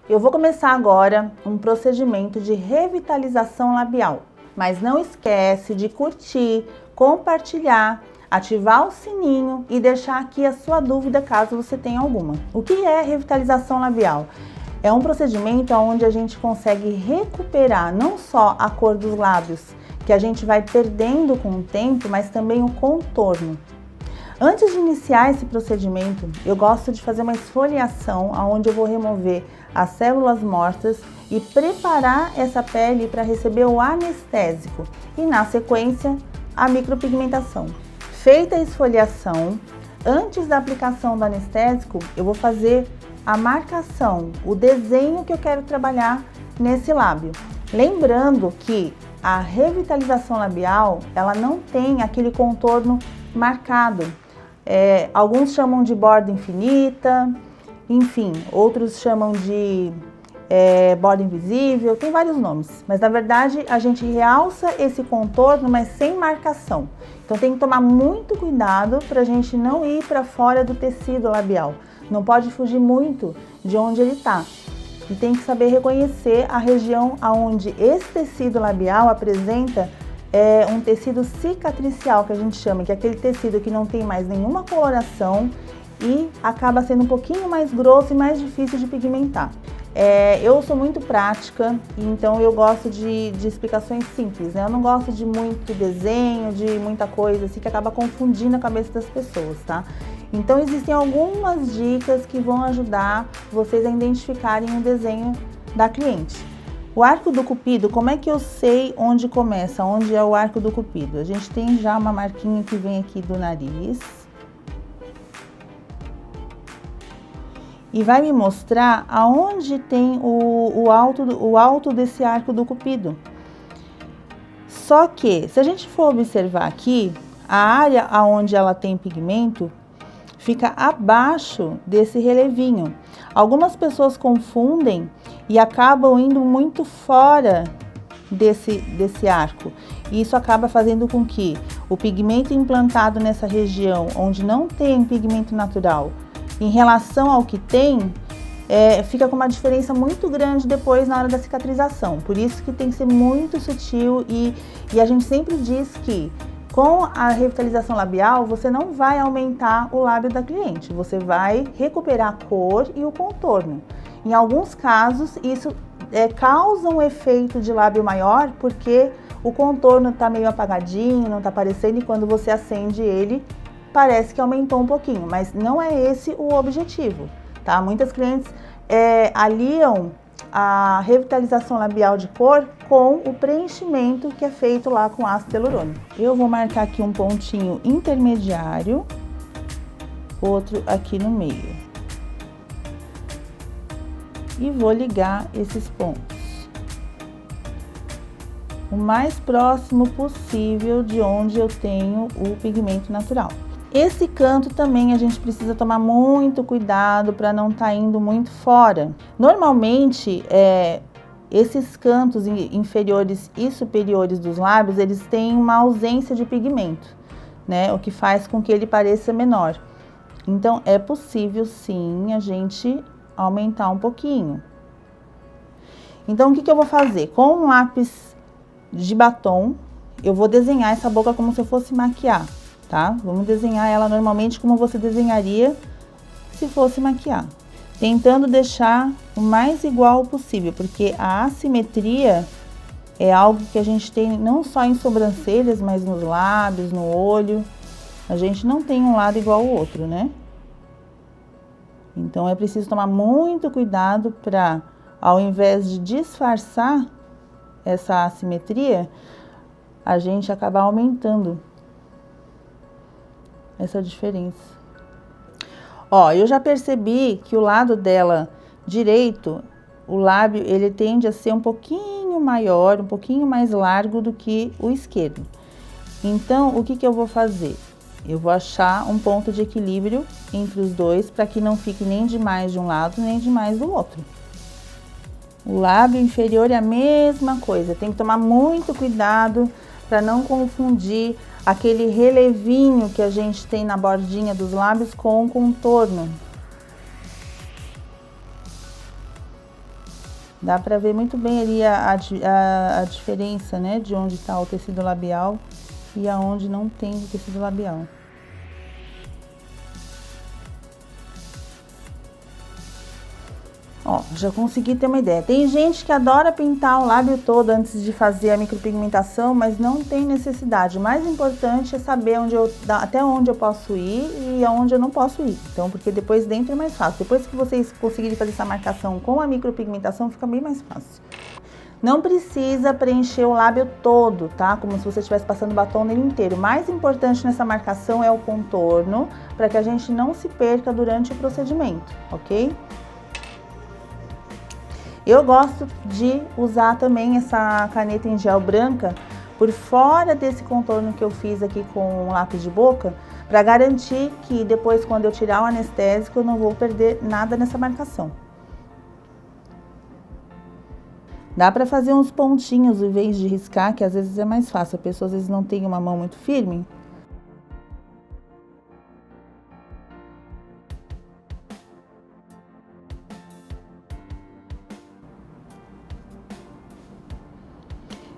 Eu vou começar agora um procedimento de revitalização labial, mas não esquece de curtir, compartilhar, ativar o sininho e deixar aqui a sua dúvida caso você tenha alguma. O que é revitalização labial? É um procedimento onde a gente consegue recuperar não só a cor dos lábios, que a gente vai perdendo com o tempo, mas também o contorno. Antes de iniciar esse procedimento, eu gosto de fazer uma esfoliação, onde eu vou remover as células mortas e preparar essa pele para receber o anestésico e, na sequência, a micropigmentação. Feita a esfoliação, antes da aplicação do anestésico, eu vou fazer a marcação, o desenho que eu quero trabalhar nesse lábio. Lembrando que a revitalização labial, ela não tem aquele contorno marcado. Alguns chamam de borda infinita, enfim, outros chamam de borda invisível, tem vários nomes. Mas na verdade a gente realça esse contorno, mas sem marcação. Então tem que tomar muito cuidado para a gente não ir para fora do tecido labial. Não pode fugir muito de onde ele está. E tem que saber reconhecer a região onde esse tecido labial apresenta um tecido cicatricial, que a gente chama, que é aquele tecido que não tem mais nenhuma coloração e acaba sendo um pouquinho mais grosso e mais difícil de pigmentar. Eu sou muito prática, então eu gosto de explicações simples, né? Eu não gosto de muito desenho, de muita coisa assim que acaba confundindo a cabeça das pessoas, tá? Então existem algumas dicas que vão ajudar vocês a identificarem o desenho da cliente. O arco do cupido, como é que eu sei onde começa, onde é o arco do cupido? A gente tem já uma marquinha que vem aqui do nariz. E vai me mostrar aonde tem o alto desse arco do cupido. Só que, se a gente for observar aqui, a área onde ela tem pigmento fica abaixo desse relevinho. Algumas pessoas confundem e acabam indo muito fora desse arco. E isso acaba fazendo com que o pigmento implantado nessa região, onde não tem pigmento natural, em relação ao que tem, fica com uma diferença muito grande depois na hora da cicatrização. Por isso que tem que ser muito sutil e a gente sempre diz que com a revitalização labial, você não vai aumentar o lábio da cliente, você vai recuperar a cor e o contorno. Em alguns casos, isso causa um efeito de lábio maior, porque o contorno está meio apagadinho, não está aparecendo, e quando você acende ele, parece que aumentou um pouquinho, mas não é esse o objetivo, tá? Muitas clientes aliam a revitalização labial de cor com o preenchimento que é feito lá com ácido hialurônico. Eu vou marcar aqui um pontinho intermediário, outro aqui no meio. E vou ligar esses pontos o mais próximo possível de onde eu tenho o pigmento natural. Esse canto também a gente precisa tomar muito cuidado para não estar indo muito fora. Normalmente, esses cantos inferiores e superiores dos lábios, eles têm uma ausência de pigmento, né? O que faz com que ele pareça menor. Então, é possível sim a gente aumentar um pouquinho. Então, o que eu vou fazer? Com um lápis de batom, eu vou desenhar essa boca como se eu fosse maquiar. Tá? Vamos desenhar ela normalmente como você desenharia se fosse maquiar. Tentando deixar o mais igual possível, porque a assimetria é algo que a gente tem não só em sobrancelhas, mas nos lábios, no olho. A gente não tem um lado igual ao outro, né? Então é preciso tomar muito cuidado para, ao invés de disfarçar essa assimetria, a gente acabar aumentando essa diferença. Ó, eu já percebi que o lado dela direito, o lábio, ele tende a ser um pouquinho maior, um pouquinho mais largo do que o esquerdo. Então, o que eu vou fazer? Eu vou achar um ponto de equilíbrio entre os dois para que não fique nem demais de um lado, nem demais do outro. O lábio inferior é a mesma coisa, tem que tomar muito cuidado para não confundir aquele relevinho que a gente tem na bordinha dos lábios com o contorno. Dá pra ver muito bem ali a diferença, né, de onde tá o tecido labial e aonde não tem o tecido labial. Ó, já consegui ter uma ideia. Tem gente que adora pintar o lábio todo antes de fazer a micropigmentação, mas não tem necessidade. O mais importante é saber até onde eu posso ir e aonde eu não posso ir. Então, porque depois dentro é mais fácil. Depois que vocês conseguirem fazer essa marcação com a micropigmentação, fica bem mais fácil. Não precisa preencher o lábio todo, tá? Como se você estivesse passando batom nele inteiro. O mais importante nessa marcação é o contorno, para que a gente não se perca durante o procedimento, ok? Eu gosto de usar também essa caneta em gel branca por fora desse contorno que eu fiz aqui com o lápis de boca, para garantir que depois, quando eu tirar o anestésico, eu não vou perder nada nessa marcação. Dá para fazer uns pontinhos em vez de riscar, que às vezes é mais fácil. A pessoa às vezes não tem uma mão muito firme.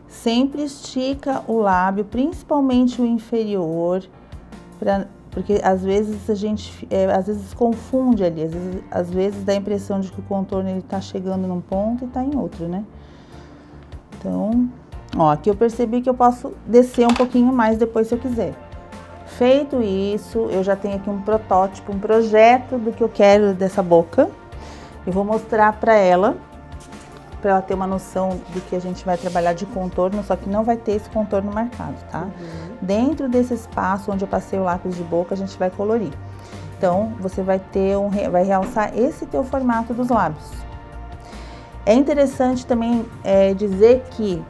Sempre estica o lábio, principalmente o inferior, porque às vezes a gente às vezes confunde ali, às vezes dá a impressão de que o contorno ele tá chegando num ponto e tá em outro, né? Então, ó, aqui eu percebi que eu posso descer um pouquinho mais depois se eu quiser. Feito isso, eu já tenho aqui um protótipo, um projeto do que eu quero dessa boca. Eu vou mostrar para ela ter uma noção do que a gente vai trabalhar de contorno, só que não vai ter esse contorno marcado, tá? Dentro desse espaço onde eu passei o lápis de boca, a gente vai colorir. Então, você vai vai realçar esse teu formato dos lábios. É interessante também dizer que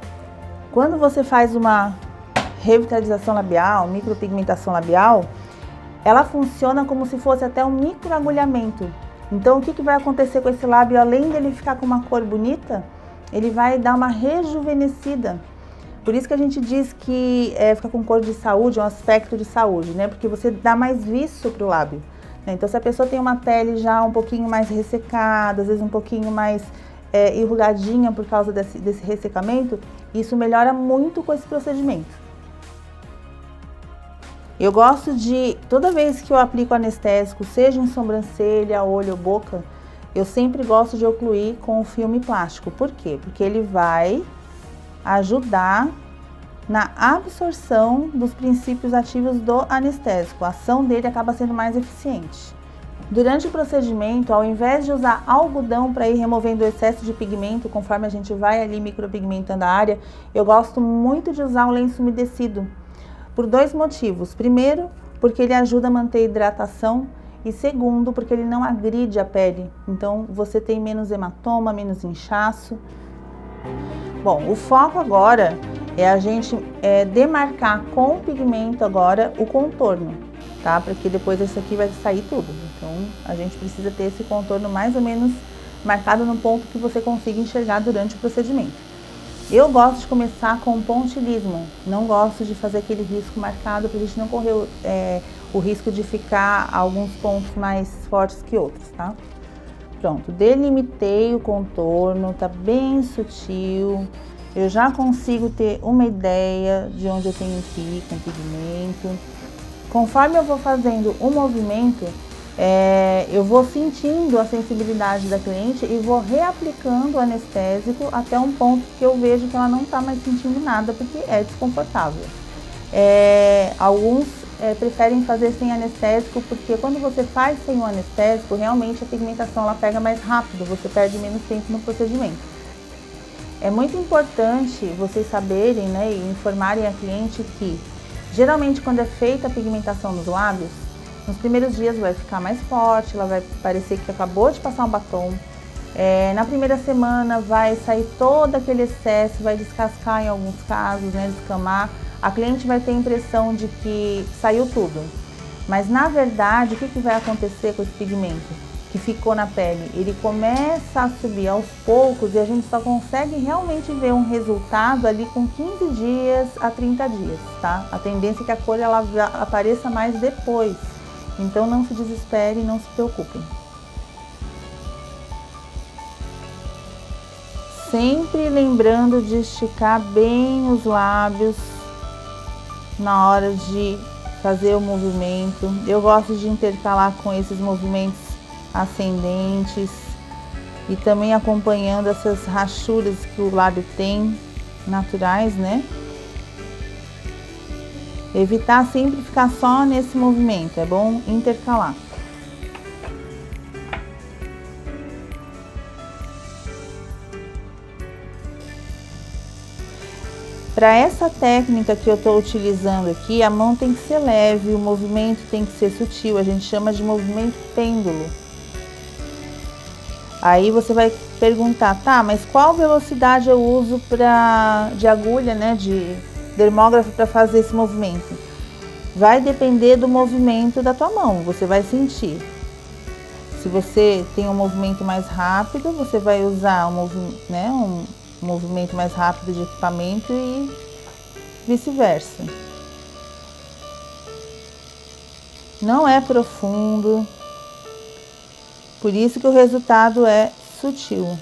quando você faz uma revitalização labial, micropigmentação labial, ela funciona como se fosse até um microagulhamento. Então, o que vai acontecer com esse lábio? Além dele ficar com uma cor bonita, ele vai dar uma rejuvenescida. Por isso que a gente diz que fica com cor de saúde, um aspecto de saúde, né? Porque você dá mais viço pro lábio. Né? Então, se a pessoa tem uma pele já um pouquinho mais ressecada, às vezes um pouquinho mais enrugadinha por causa desse ressecamento, isso melhora muito com esse procedimento. Eu gosto de, toda vez que eu aplico anestésico, seja em sobrancelha, olho ou boca, eu sempre gosto de ocluir com o filme plástico. Por quê? Porque ele vai ajudar na absorção dos princípios ativos do anestésico. A ação dele acaba sendo mais eficiente. Durante o procedimento, ao invés de usar algodão para ir removendo o excesso de pigmento, conforme a gente vai ali micropigmentando a área, eu gosto muito de usar o lenço umedecido. Por dois motivos. Primeiro, porque ele ajuda a manter a hidratação e segundo, porque ele não agride a pele. Então, você tem menos hematoma, menos inchaço. Bom, o foco agora é a gente demarcar com o pigmento agora o contorno, tá? Porque depois isso aqui vai sair tudo. Então, a gente precisa ter esse contorno mais ou menos marcado no ponto que você consiga enxergar durante o procedimento. Eu gosto de começar com pontilhismo, não gosto de fazer aquele risco marcado para a gente não correr o risco de ficar alguns pontos mais fortes que outros, tá? Pronto, delimitei o contorno, tá bem sutil, eu já consigo ter uma ideia de onde eu tenho que ir com o pigmento. Conforme eu vou fazendo o movimento, eu vou sentindo a sensibilidade da cliente e vou reaplicando o anestésico até um ponto que eu vejo que ela não está mais sentindo nada, porque é desconfortável. Alguns preferem fazer sem anestésico, porque quando você faz sem o anestésico, realmente a pigmentação ela pega mais rápido, você perde menos tempo no procedimento. É muito importante vocês saberem, né, e informarem a cliente que, geralmente, quando é feita a pigmentação nos lábios, nos primeiros dias vai ficar mais forte, ela vai parecer que acabou de passar um batom. Na primeira semana vai sair todo aquele excesso, vai descascar em alguns casos, né, descamar. A cliente vai ter a impressão de que saiu tudo. Mas na verdade, o que vai acontecer com esse pigmento que ficou na pele? Ele começa a subir aos poucos e a gente só consegue realmente ver um resultado ali com 15 dias a 30 dias, tá? A tendência é que a cor ela apareça mais depois. Então não se desesperem, não se preocupem. Sempre lembrando de esticar bem os lábios na hora de fazer o movimento. Eu gosto de intercalar com esses movimentos ascendentes e também acompanhando essas rachuras que o lábio tem, naturais, né? Evitar sempre ficar só nesse movimento, é bom intercalar. Para essa técnica que eu estou utilizando aqui, a mão tem que ser leve, o movimento tem que ser sutil, a gente chama de movimento pêndulo. Aí você vai perguntar, tá, mas qual velocidade eu uso de agulha, né, de dermógrafo para fazer esse movimento? Vai depender do movimento da tua mão, você vai sentir. Se você tem um movimento mais rápido, você vai usar um movimento mais rápido de equipamento e vice-versa. Não é profundo, por isso que o resultado é sutil.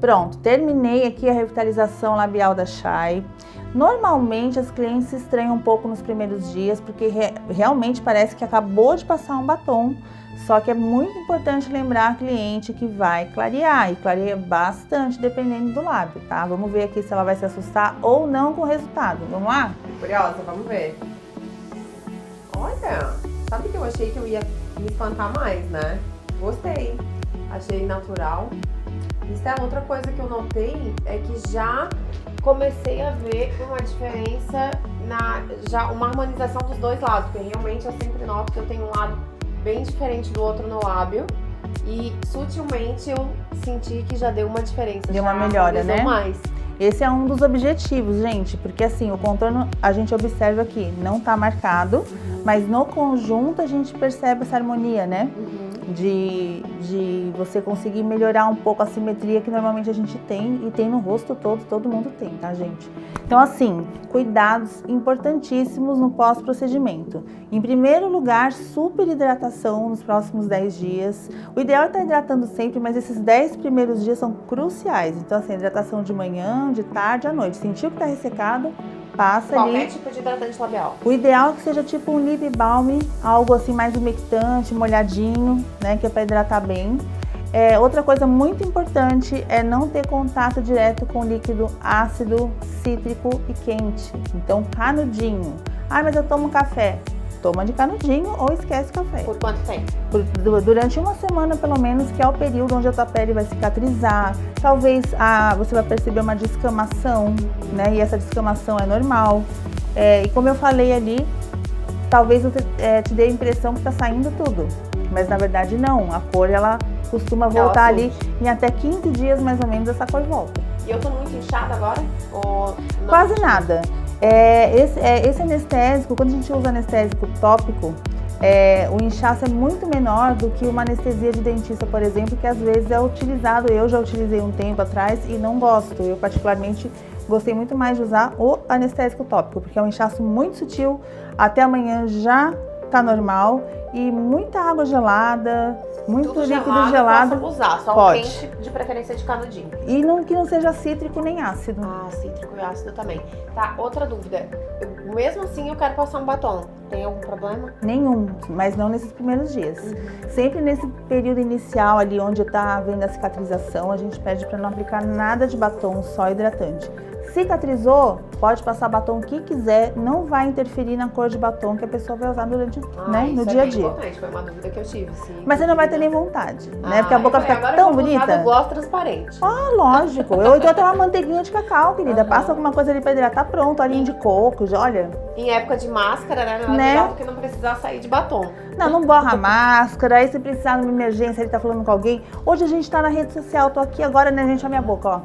Pronto, terminei aqui a revitalização labial da Chay. Normalmente as clientes se estranham um pouco nos primeiros dias, porque realmente parece que acabou de passar um batom. Só que é muito importante lembrar a cliente que vai clarear, e clareia bastante dependendo do lábio, tá? Vamos ver aqui se ela vai se assustar ou não com o resultado. Vamos lá? Curiosa, vamos ver. Olha, sabe que eu achei que eu ia me espantar mais, né? Gostei, achei natural. Isso é outra coisa que eu notei, é que já comecei a ver uma diferença, já uma harmonização dos dois lados, porque realmente eu sempre noto que eu tenho um lado bem diferente do outro no lábio e sutilmente eu senti que já deu uma diferença. Deu uma melhora, né? Mais. Esse é um dos objetivos, gente, porque assim, o contorno a gente observa aqui, não tá marcado, mas no conjunto a gente percebe essa harmonia, né? De você conseguir melhorar um pouco a simetria que normalmente a gente tem e tem no rosto todo mundo tem, tá, gente? Então, assim, cuidados importantíssimos no pós-procedimento. Em primeiro lugar, super hidratação nos próximos 10 dias. O ideal é estar hidratando sempre, mas esses 10 primeiros dias são cruciais. Então, assim, hidratação de manhã, de tarde, à noite. Sentiu que tá ressecado? Passa ali. Qualquer tipo de hidratante labial. O ideal é que seja tipo um lip balm, algo assim mais umectante, molhadinho, né, que é para hidratar bem. Outra coisa muito importante é não ter contato direto com líquido ácido, cítrico e quente. Então, canudinho. Ah, mas eu tomo café. Toma de canudinho ou esquece o café. Por quanto tempo? Durante uma semana, pelo menos, que é o período onde a tua pele vai cicatrizar. Talvez você vai perceber uma descamação, né? E essa descamação é normal. E como eu falei ali, talvez eu te dê a impressão que tá saindo tudo, mas na verdade não. A cor, ela costuma voltar ali em até 15 dias, mais ou menos, essa cor volta. E eu tô muito inchada agora? Ou não? Quase nada. Esse anestésico, quando a gente usa anestésico tópico, o inchaço é muito menor do que uma anestesia de dentista, por exemplo, que às vezes é utilizado. Eu já utilizei um tempo atrás e não gosto. Eu particularmente gostei muito mais de usar o anestésico tópico, porque é um inchaço muito sutil, até amanhã já tá normal, e muita água gelada, muito tudo líquido gelado. Posso usar, só pode. o quente, de preferência de canudinho. E que não seja cítrico nem ácido. Ah, cítrico e ácido também. Tá, outra dúvida. Mesmo assim eu quero passar um batom. Tem algum problema? Nenhum, mas não nesses primeiros dias. Sempre nesse período inicial ali, onde tá havendo a cicatrização, a gente pede para não aplicar nada de batom, só hidratante. Cicatrizou, pode passar batom que quiser, não vai interferir na cor de batom que a pessoa vai usar durante, no dia a dia. Importante, foi uma dúvida que eu tive. Mas você não vai ter nem vontade, né? Porque a boca fica agora tão eu vou bonita. usar do gloss transparente. Ah, lógico. Eu tenho até uma manteiguinha de cacau, querida. Passa alguma coisa ali pra hidratar, pronto. Olhinho de coco, olha. Em época de máscara, né? Não é legal porque não precisar sair de batom. Não borra a máscara. Aí se precisar numa emergência, ele tá falando com alguém. Hoje a gente tá na rede social, tô aqui agora, né, gente? A minha boca, ó.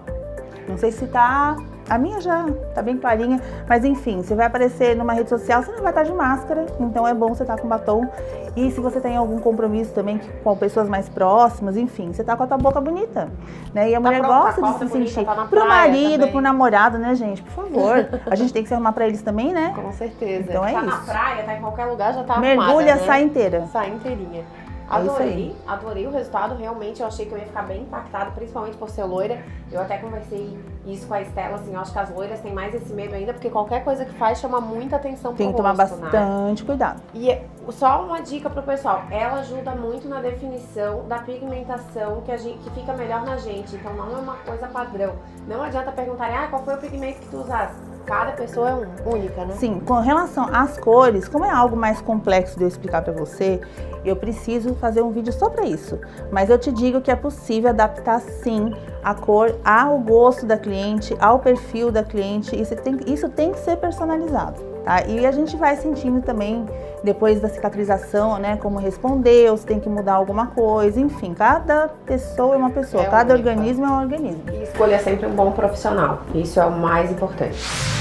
Não sei se tá... A minha já tá bem clarinha, mas enfim, você vai aparecer numa rede social, você não vai estar de máscara, então é bom você estar com batom. E se você tem algum compromisso também com pessoas mais próximas, enfim, você tá com a tua boca bonita, né? E a mulher gosta de se sentir. Pro marido, pro namorado, né, gente? Por favor. A gente tem que se arrumar pra eles também, né? Com certeza. Então é tá isso. Na praia, tá em qualquer lugar, já tá mergulha, arrumada, né? sai inteira. Sai inteirinha. Adorei o resultado, realmente eu achei que eu ia ficar bem impactada, principalmente por ser loira. Eu até conversei isso com a Estela, assim, eu acho que as loiras têm mais esse medo ainda, porque qualquer coisa que faz chama muita atenção pro rosto, tem que tomar bastante cuidado. E só uma dica pro pessoal, ela ajuda muito na definição da pigmentação que fica melhor na gente, então não é uma coisa padrão. Não adianta perguntarem, qual foi o pigmento que tu usaste? Cada pessoa é única, né? Sim, com relação às cores, como é algo mais complexo de eu explicar pra você, eu preciso fazer um vídeo só pra isso. Mas eu te digo que é possível adaptar sim a cor ao gosto da cliente, ao perfil da cliente. Isso tem que ser personalizado, tá? E a gente vai sentindo também, depois da cicatrização, né, como responder, ou se tem que mudar alguma coisa, enfim, cada pessoa é uma pessoa, cada organismo é um organismo. E escolha sempre um bom profissional, isso é o mais importante.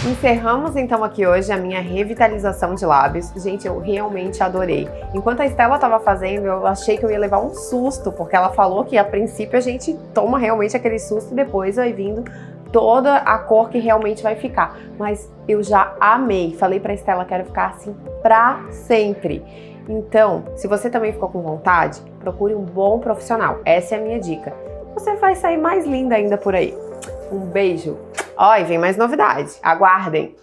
Encerramos então aqui hoje a minha revitalização de lábios. Gente, eu realmente adorei. Enquanto a Estela estava fazendo, eu achei que eu ia levar um susto, porque ela falou que a princípio a gente toma realmente aquele susto e depois vai vindo toda a cor que realmente vai ficar. Mas eu já amei. Falei pra Estela, quero ficar assim pra sempre. Então, se você também ficou com vontade, procure um bom profissional. Essa é a minha dica. Você vai sair mais linda ainda por aí. Um beijo. Ó, e vem mais novidade. Aguardem!